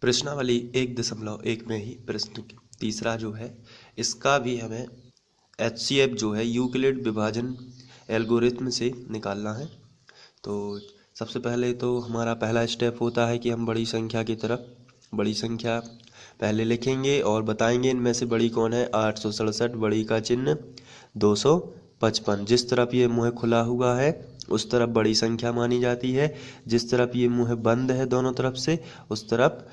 प्रश्नावली 1.1 में ही प्रश्न तीसरा जो है इसका भी हमें HCF जो है यूक्लिड विभाजन एल्गोरिथम से निकालना है। तो सबसे पहले तो हमारा पहला स्टेप होता है कि हम बड़ी संख्या की तरफ बड़ी संख्या पहले लिखेंगे और बताएंगे इनमें से बड़ी कौन है। 867 बड़ी का चिन्ह 255। जिस तरफ ये मुँह खुला हुआ है उस तरफ बड़ी संख्या मानी जाती है, जिस तरफ ये मुँह बंद है दोनों तरफ से उस तरफ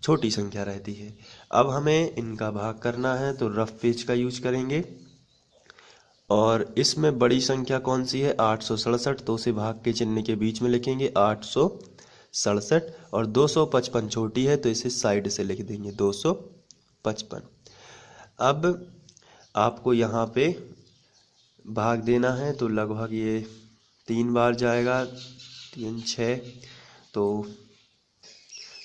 छोटी संख्या रहती है। अब हमें इनका भाग करना है तो रफ पेज का यूज करेंगे और इसमें बड़ी संख्या कौन सी है 867, तो उसे भाग के चिन्ह के बीच में लिखेंगे 867 और 255 छोटी है तो इसे साइड से लिख देंगे 255। अब आपको यहाँ पे भाग देना है तो लगभग ये 3 बार जाएगा, 3 6 तो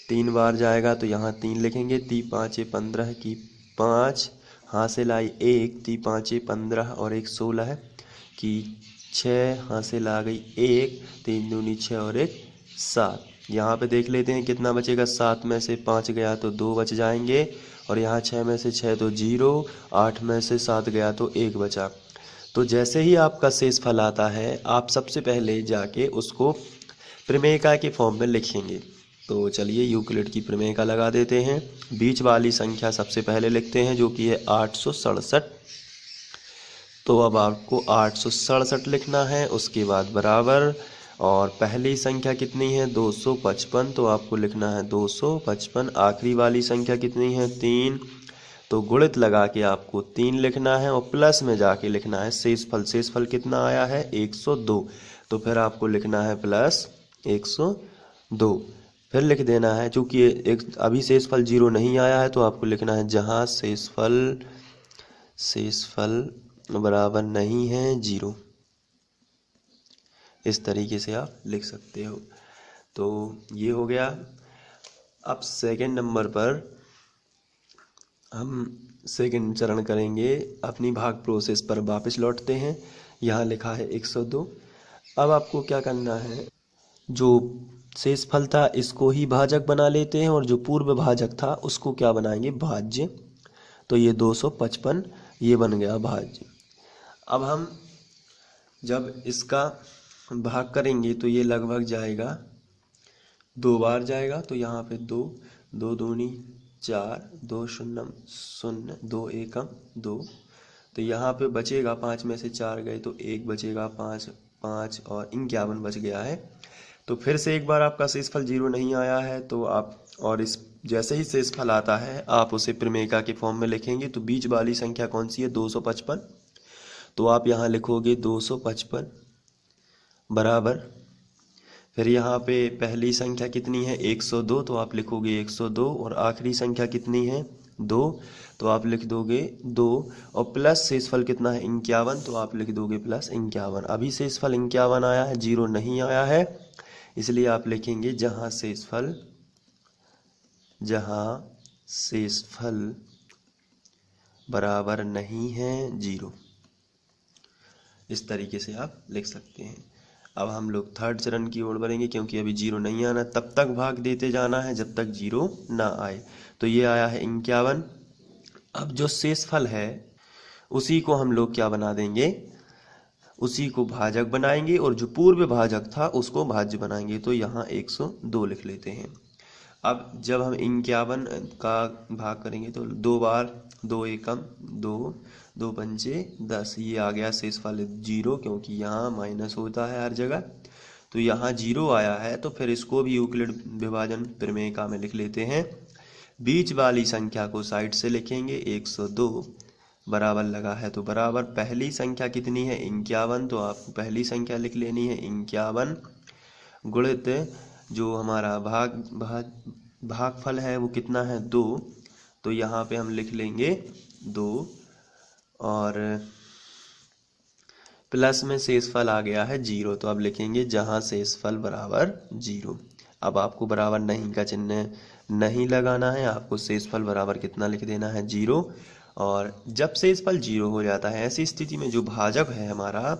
3 बार जाएगा तो यहाँ 3 लिखेंगे। 3 5 15 की 5 हासिल आई 1, 3 5 15 और 1 16 है कि 6 हासिल आ गई 1, 3 दूनी 6 और 1 7। यहाँ पे देख लेते हैं कितना बचेगा। 7 में से 5 गया तो 2 बच जाएंगे और यहाँ 6 में से 6 तो 0, 8 में से 7 गया तो 1 बचा। तो जैसे ही आपका शेष फल आता है आप सबसे पहले जाके उसको प्रमेयिका के फॉर्म में लिखेंगे। तो चलिए यूक्लिड की प्रमेयिका लगा देते हैं। बीच वाली संख्या सबसे पहले लिखते हैं जो कि है 867। तो अब आपको 867 लिखना है, उसके बाद बराबर और पहली संख्या कितनी है 255 तो आपको लिखना है 255। आखिरी वाली संख्या कितनी है 3 तो गुणित लगा के आपको 3 लिखना है और प्लस में जाके लिखना है शेषफल। शेषफल कितना आया है 102 तो फिर आपको लिखना है प्लस 102। फिर लिख देना है चूँकि एक अभी शेषफल 0 नहीं आया है तो आपको लिखना है जहाँ शेषफल बराबर नहीं है 0। इस तरीके से आप लिख सकते हो। तो ये हो गया। अब सेकंड नंबर पर हम सेकंड चरण करेंगे। अपनी भाग प्रोसेस पर वापस लौटते हैं। यहाँ लिखा है 102। अब आपको क्या करना है, जो शेषफल था इसको ही भाजक बना लेते हैं और जो पूर्व भाजक था उसको क्या बनाएंगे भाज्य। तो ये 255 ये बन गया भाज्य। अब हम जब इसका भाग करेंगे तो ये लगभग जाएगा 2 बार जाएगा तो यहाँ पे 2 2 दूनी 4 2 शून्यम 0 2 एकम 2 तो यहाँ पे बचेगा 5 में से 4 गए तो 1 बचेगा 5 5 और 51 बच गया है। तो फिर से एक बार आपका शेषफल 0 नहीं आया है तो आप और इस जैसे ही शेषफल आता है आप उसे प्रमेयिका के फॉर्म में लिखेंगे। तो बीच वाली संख्या कौन सी है 255 तो आप यहाँ लिखोगे 255 बराबर फिर यहाँ पे पहली संख्या कितनी है 102 तो आप लिखोगे 102 और आखिरी संख्या कितनी है 2 तो आप लिख दोगे 2 और प्लस शेषफल कितना है 51 तो आप लिख दोगे प्लस 51। अभी शेषफल 51 आया है 0 नहीं आया है इसलिए आप लिखेंगे जहाँ शेषफल बराबर नहीं है 0। इस तरीके से आप लिख सकते हैं। अब हम लोग थर्ड चरण की ओर बढ़ेंगे क्योंकि अभी 0 नहीं आना, तब तक भाग देते जाना है जब तक 0 ना आए। तो ये आया है 51। अब जो शेषफल है उसी को हम लोग क्या बना देंगे, उसी को भाजक बनाएंगे और जो पूर्व भाजक था उसको भाज्य बनाएंगे। तो यहाँ 102 लिख लेते हैं। अब जब हम 51 का भाग करेंगे तो 2 बार 2 एकम 2 2 पंचे 10 ये आ गया शेषफल 0 क्योंकि यहाँ माइनस होता है हर जगह। तो यहाँ 0 आया है तो फिर इसको भी यूक्लिड विभाजन प्रमेयिका में लिख लेते हैं। बीच वाली संख्या को साइड से लिखेंगे 102 बराबर लगा है तो बराबर पहली संख्या कितनी है 51 तो आपको पहली संख्या लिख लेनी है 51 गुणित जो हमारा भागफल है वो कितना है 2 तो यहाँ पे हम लिख लेंगे 2 और प्लस में शेषफल आ गया है 0 तो अब लिखेंगे जहाँ शेषफल बराबर 0। अब आपको बराबर नहीं का चिन्ह नहीं लगाना है, आपको शेषफल बराबर कितना लिख देना है 0। और जब शेषफल 0 हो जाता है ऐसी स्थिति में जो भाजक है हमारा,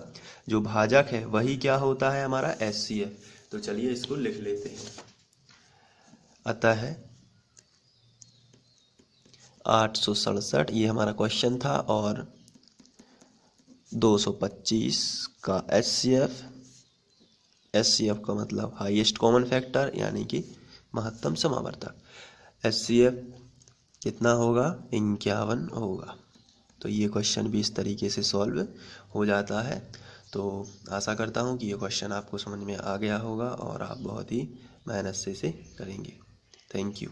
जो भाजक है वही क्या होता है हमारा HCF। तो चलिए इसको लिख लेते हैं। अतः 867 ये हमारा क्वेश्चन था। और 225 का एचसीएफ का मतलब हाईएस्ट कॉमन फैक्टर यानी कि महत्तम समावर्तक। एचसीएफ कितना होगा? 51 होगा। तो ये क्वेश्चन भी इस तरीके से सॉल्व हो जाता है। तो आशा करता हूँ कि ये क्वेश्चन आपको समझ में आ गया होगा और आप बहुत ही मेहनत से इसे करेंगे। Thank you.